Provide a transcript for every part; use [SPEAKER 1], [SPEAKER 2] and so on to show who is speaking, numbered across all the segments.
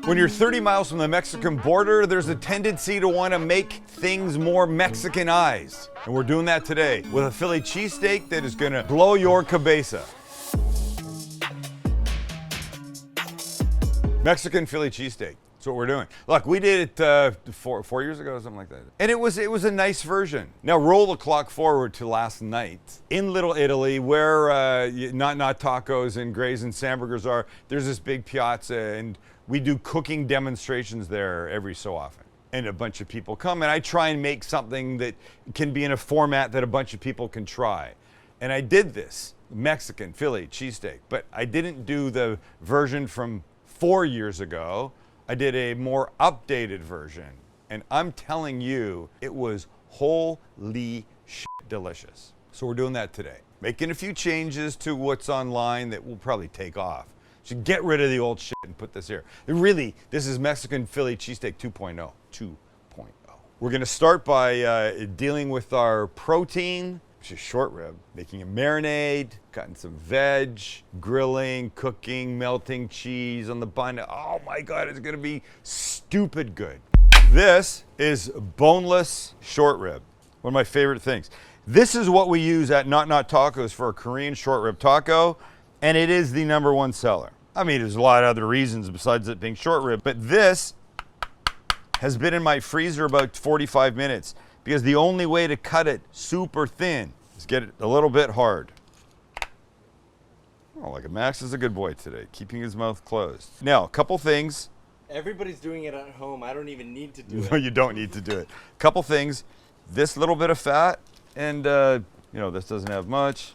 [SPEAKER 1] When you're 30 miles from the Mexican border, there's a tendency to want to make things more Mexicanized. And we're doing that today with a Philly cheesesteak that is going to blow your cabeza. Mexican Philly cheesesteak. That's what we're doing. Look, we did it 4 years ago, something like that. And it was a nice version. Now roll the clock forward to last night. In Little Italy, where not tacos and Grays and Samburgers are, there's this big piazza, and we do cooking demonstrations there every so often. And a bunch of people come, and I try and make something that can be in a format that a bunch of people can try. And I did this Mexican Philly cheesesteak, but I didn't do the version from 4 years ago. I did a more updated version, and I'm telling you, it was holy shit delicious. So we're doing that today. Making a few changes to what's online that will probably take off. Should get rid of the old shit and put this here. Really, this is Mexican Philly cheesesteak 2.0. 2.0. We're gonna start by dealing with our protein, which is short rib, making a marinade, cutting some veg, grilling, cooking, melting cheese on the bun. Oh my God, it's gonna be stupid good. This is boneless short rib, one of my favorite things. This is what we use at Not Tacos for a Korean short rib taco, and it is the #1 seller. I mean, there's a lot of other reasons besides it being short rib, but this has been in my freezer about 45 minutes because the only way to cut it super thin is get it a little bit hard. Oh, look at Max is a good boy today, keeping his mouth closed. Now, a couple things.
[SPEAKER 2] Everybody's doing it at home. I don't even need to do it.
[SPEAKER 1] No, you don't need to do it. Couple things. This little bit of fat, and you know, this doesn't have much.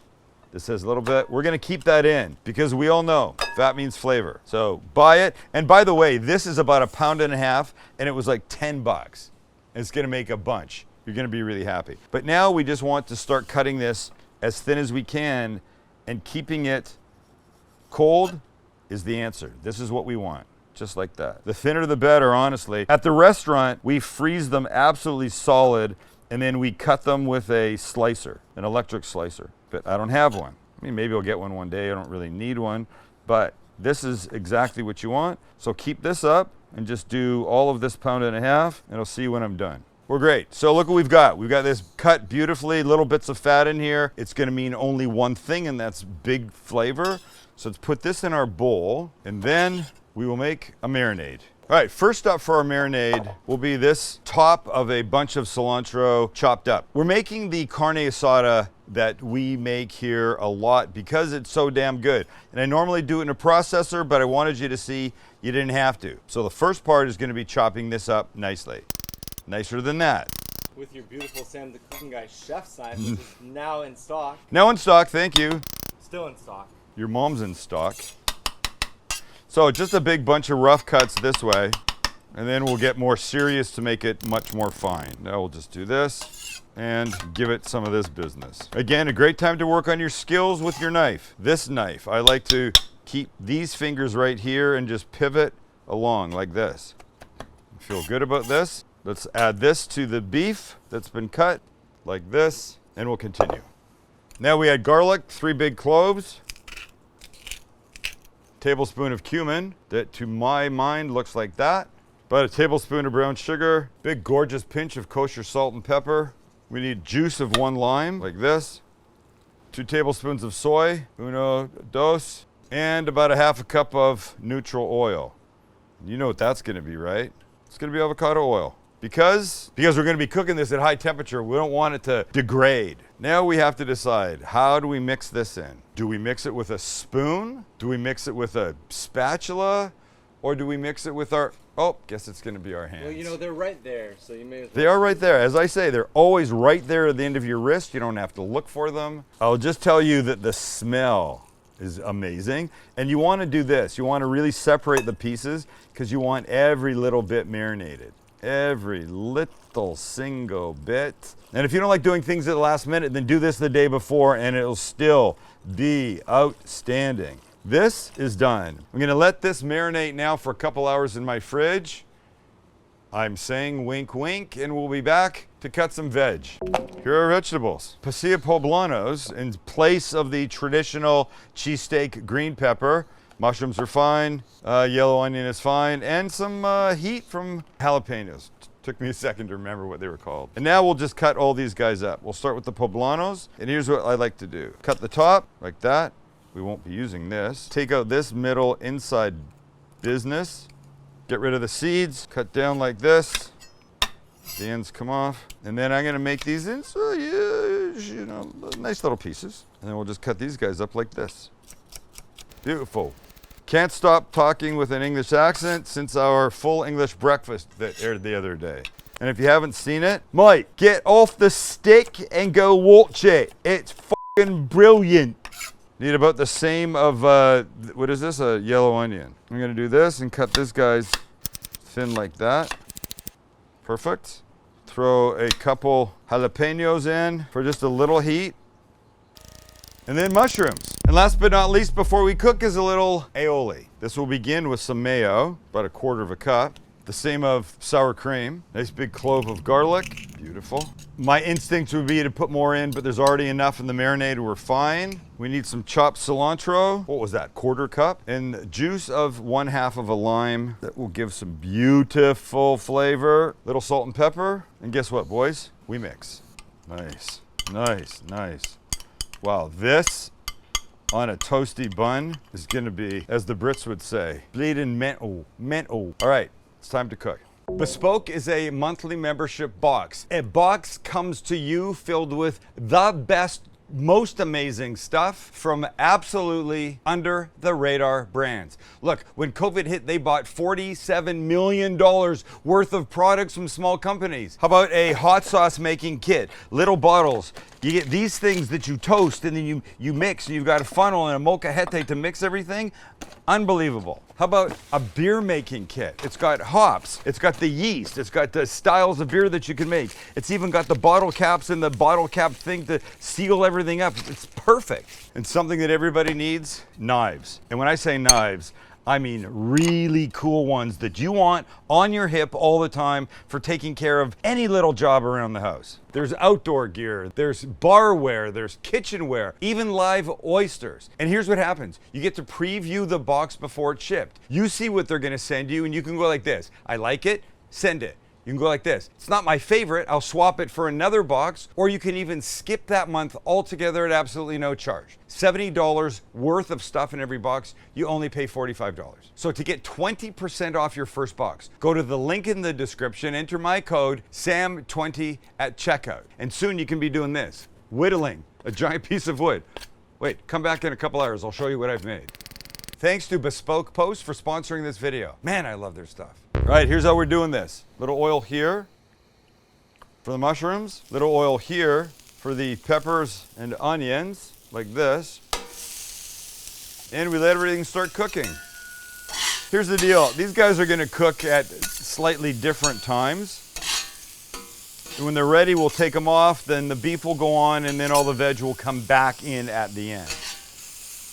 [SPEAKER 1] This has a little bit. We're gonna keep that in because we all know fat means flavor. So buy it. And by the way, this is about 1.5 pounds, and it was like 10 bucks. It's gonna make a bunch. You're gonna be really happy. But now we just want to start cutting this as thin as we can, and keeping it cold is the answer. This is what we want, just like that. The thinner the better, honestly. At the restaurant, we freeze them absolutely solid, and then we cut them with a slicer, an electric slicer. But I don't have one. I mean, maybe I'll get one day. I don't really need one, but this is exactly what you want. So keep this up and just do all of this 1.5 pounds, and I'll see you when I'm done. We're great. So look what we've got. We've got this cut beautifully, little bits of fat in here. It's gonna mean only one thing, and that's big flavor. So let's put this in our bowl, and then we will make a marinade. All right, first up for our marinade will be this top of a bunch of cilantro chopped up. We're making the carne asada that we make here a lot because it's so damn good. And I normally do it in a processor, but I wanted you to see you didn't have to. So the first part is gonna be chopping this up nicely. Nicer than that.
[SPEAKER 2] With your beautiful Sam the Cooking Guy chef's knife, which is now in stock.
[SPEAKER 1] Now in stock, thank you.
[SPEAKER 2] Still in stock.
[SPEAKER 1] Your mom's in stock. So just a big bunch of rough cuts this way, and then we'll get more serious to make it much more fine. Now we'll just do this and give it some of this business. Again, a great time to work on your skills with your knife. This knife, I like to keep these fingers right here and just pivot along like this. Feel good about this. Let's add this to the beef that's been cut like this, and we'll continue. Now we add garlic, 3 big cloves, tablespoon of cumin that to my mind looks like that, about a tablespoon of brown sugar, big gorgeous pinch of kosher salt and pepper. We need juice of 1 lime like this, 2 tablespoons of soy, uno, dos, and about a 1/2 cup of neutral oil. You know what that's gonna be, right? It's gonna be avocado oil. Because we're gonna be cooking this at high temperature, we don't want it to degrade. Now we have to decide, how do we mix this in? Do we mix it with a spoon? Do we mix it with a spatula? Or do we mix it with our, oh, guess it's gonna be our hands.
[SPEAKER 2] Well, you know, they're right there, so you may as well.
[SPEAKER 1] They are right there. As I say, they're always right there at the end of your wrist. You don't have to look for them. I'll just tell you that the smell is amazing. And you wanna do this. You wanna really separate the pieces because you want every little bit marinated. Every little single bit. And if you don't like doing things at the last minute, then do this the day before and it'll still be outstanding. This is done. I'm gonna let this marinate now for a couple hours in my fridge. I'm saying wink wink, and we'll be back to cut some veg. Here are our vegetables. Pasilla poblanos in place of the traditional cheesesteak green pepper. Mushrooms are fine. Yellow onion is fine. And some heat from jalapenos. Took me a second to remember what they were called. And now we'll just cut all these guys up. We'll start with the poblanos. And here's what I like to do. Cut the top like that. We won't be using this. Take out this middle inside business. Get rid of the seeds. Cut down like this. The ends come off. And then I'm gonna make these into, you know, nice little pieces. And then we'll just cut these guys up like this. Beautiful. Can't stop talking with an English accent since our full English breakfast that aired the other day. And if you haven't seen it, Mike, get off the stick and go watch it. It's fucking brilliant. Need about the same of, what is this? A yellow onion. I'm gonna do this and cut this guy's thin like that. Perfect. Throw a couple jalapenos in for just a little heat. And then mushrooms. And last but not least, before we cook, is a little aioli. This will begin with some mayo, about 1/4 cup. The same of sour cream. Nice big clove of garlic. Beautiful. My instinct would be to put more in, but there's already enough in the marinade. We're fine. We need some chopped cilantro. What was that, 1/4 cup? And juice of 1/2 of a lime. That will give some beautiful flavor. Little salt and pepper. And guess what, boys? We mix. Nice, nice, nice. Wow, this on a toasty bun is gonna be, as the Brits would say, bleeding mental, mental. All right, it's time to cook. Bespoke is a monthly membership box. A box comes to you filled with the best, most amazing stuff from absolutely under the radar brands. Look, when COVID hit, they bought $47 million worth of products from small companies. How about a hot sauce making kit? Little bottles. You get these things that you toast and then you mix, and you've got a funnel and a molcajete to mix everything. Unbelievable. How about a beer making kit? It's got hops, it's got the yeast, it's got the styles of beer that you can make. It's even got the bottle caps and the bottle cap thing to seal everything up. It's perfect. And something that everybody needs, knives. And when I say knives, I mean really cool ones that you want on your hip all the time for taking care of any little job around the house. There's outdoor gear, there's barware, there's kitchenware, even live oysters. And here's what happens. You get to preview the box before it's shipped. You see what they're gonna send you and you can go like this. I like it, send it. You can go like this. It's not my favorite, I'll swap it for another box, or you can even skip that month altogether at absolutely no charge. $70 worth of stuff in every box, you only pay $45. So to get 20% off your first box, go to the link in the description, enter my code SAM20 at checkout. And soon you can be doing this, whittling a giant piece of wood. Wait, come back in a couple hours, I'll show you what I've made. Thanks to Bespoke Post for sponsoring this video. Man, I love their stuff. All right, here's how we're doing this. Little oil here for the mushrooms. Little oil here for the peppers and onions, like this. And we let everything start cooking. Here's the deal. These guys are gonna cook at slightly different times. And when they're ready, we'll take them off, then the beef will go on, and then all the veg will come back in at the end.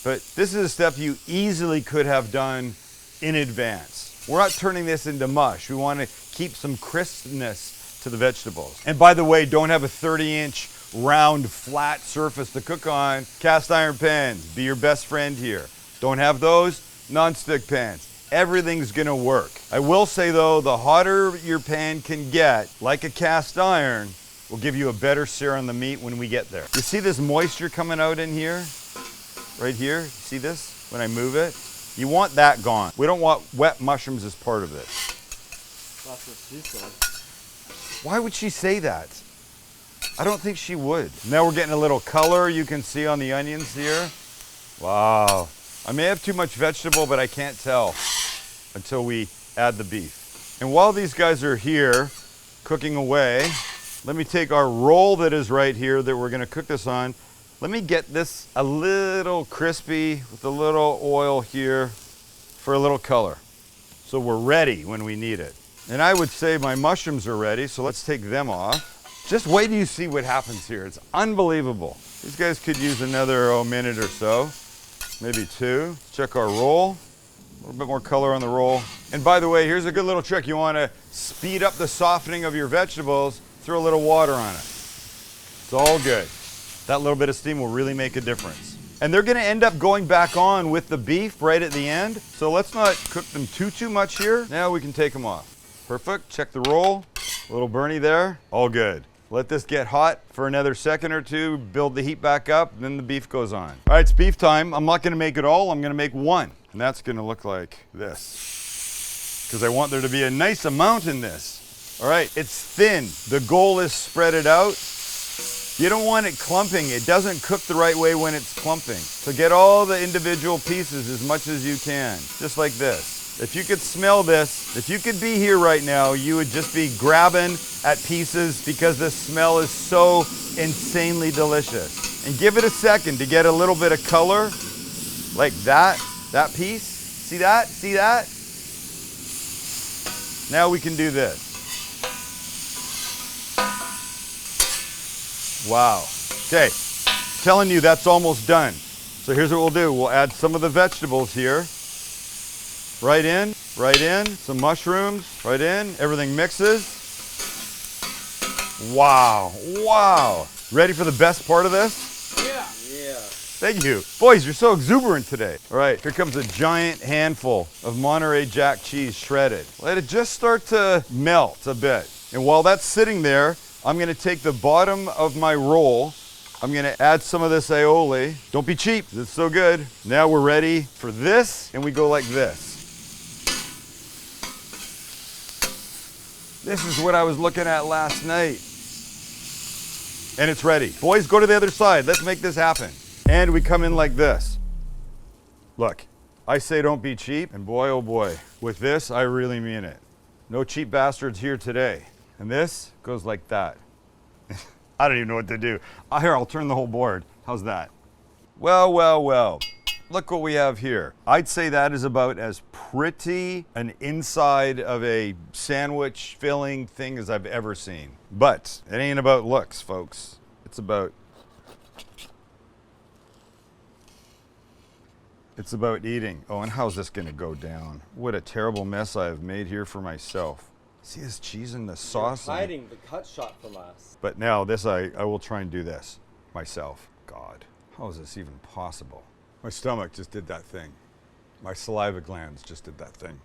[SPEAKER 1] But this is a step you easily could have done in advance. We're not turning this into mush. We want to keep some crispness to the vegetables. And by the way, don't have a 30-inch round flat surface to cook on. Cast iron pans, be your best friend here. Don't have those, non-stick pans. Everything's gonna work. I will say though, the hotter your pan can get, like a cast iron, will give you a better sear on the meat when we get there. You see this moisture coming out in here? Right here, see this? When I move it? You want that gone. We don't want wet mushrooms as part of this.
[SPEAKER 2] That's what she said.
[SPEAKER 1] Why would she say that? I don't think she would. Now we're getting a little color you can see on the onions here. Wow. I may have too much vegetable, but I can't tell until we add the beef. And while these guys are here cooking away, let me take our roll that is right here that we're gonna cook this on. Let me get this a little crispy with a little oil here for a little color. So we're ready when we need it. And I would say my mushrooms are ready, so let's take them off. Just wait till you see what happens here. It's unbelievable. These guys could use another minute or so, maybe 2. Check our roll. A little bit more color on the roll. And by the way, here's a good little trick. You want to speed up the softening of your vegetables, throw a little water on it. It's all good. That little bit of steam will really make a difference. And they're gonna end up going back on with the beef right at the end. So let's not cook them too much here. Now we can take them off. Perfect, check the roll. A little burny there, all good. Let this get hot for another second or two, build the heat back up, then the beef goes on. All right, it's beef time. I'm not gonna make it all, I'm gonna make one. And that's gonna look like this. Because I want there to be a nice amount in this. All right, it's thin. The goal is spread it out. You don't want it clumping. It doesn't cook the right way when it's clumping. So get all the individual pieces as much as you can, just like this. If you could smell this, if you could be here right now, you would just be grabbing at pieces because the smell is so insanely delicious. And give it a second to get a little bit of color, like that piece. See that? See that? Now we can do this. Wow. Okay, telling you that's almost done. So here's what we'll do. We'll add some of the vegetables here. Right in, some mushrooms, right in, everything mixes. Wow, wow. Ready for the best part of this?
[SPEAKER 2] Yeah.
[SPEAKER 1] Thank you. Boys, you're so exuberant today. All right, here comes a giant handful of Monterey Jack cheese shredded. Let it just start to melt a bit. And while that's sitting there, I'm gonna take the bottom of my roll. I'm gonna add some of this aioli. Don't be cheap, it's so good. Now we're ready for this, and we go like this. This is what I was looking at last night. And it's ready. Boys, go to the other side. Let's make this happen. And we come in like this. Look, I say don't be cheap, and boy, oh boy, with this, I really mean it. No cheap bastards here today. And this goes like that. I don't even know what to do. Here, I'll turn the whole board. How's that? Well, well, well. Look what we have here. I'd say that is about as pretty an inside of a sandwich filling thing as I've ever seen. But it ain't about looks, folks. It's about eating. Oh, and how's this gonna go down? What a terrible mess I have made here for myself. See this cheese and the sauce?
[SPEAKER 2] You're hiding the cut shot from us.
[SPEAKER 1] But now this, I will try and do this myself. God, how is this even possible? My stomach just did that thing. My saliva glands just did that thing.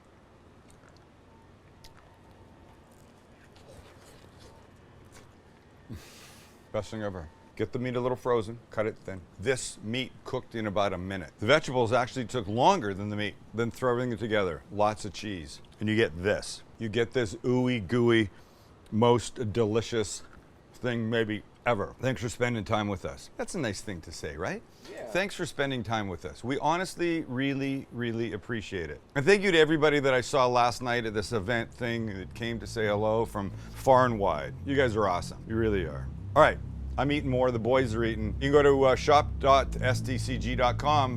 [SPEAKER 1] Best thing ever. Get the meat a little frozen, cut it thin. This meat cooked in about a minute. The vegetables actually took longer than the meat. Then throwing it together, lots of cheese. And you get this. You get this ooey gooey, most delicious thing maybe ever. Thanks for spending time with us. That's a nice thing to say, right?
[SPEAKER 2] Yeah.
[SPEAKER 1] Thanks for spending time with us. We honestly really, really appreciate it. And thank you to everybody that I saw last night at this event thing that came to say hello from far and wide. You guys are awesome. You really are. All right. I'm eating more, the boys are eating. You can go to shop.stcg.com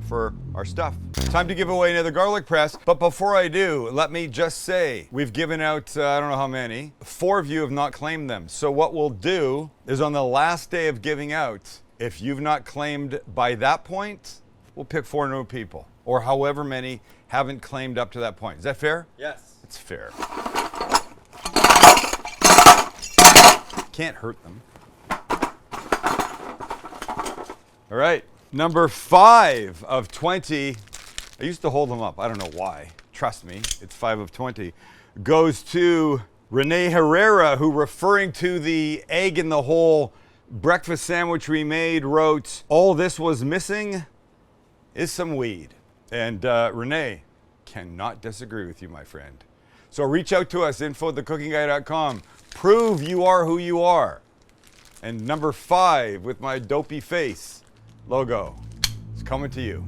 [SPEAKER 1] for our stuff. Time to give away another garlic press, but before I do, let me just say, we've given out, I don't know how many, 4 of you have not claimed them. So what we'll do is on the last day of giving out, if you've not claimed by that point, we'll pick 4 new people, or however many haven't claimed up to that point. Is that fair?
[SPEAKER 2] Yes.
[SPEAKER 1] It's fair. Can't hurt them. All right, number 5 of 20. I used to hold them up. I don't know why. Trust me, it's 5 of 20. Goes to Renee Herrera, who, referring to the egg in the hole breakfast sandwich we made, wrote, "All this was missing is some weed." And Renee cannot disagree with you, my friend. So reach out to us, info@thecookingguy.com. Prove you are who you are. And number 5 with my dopey face logo is coming to you.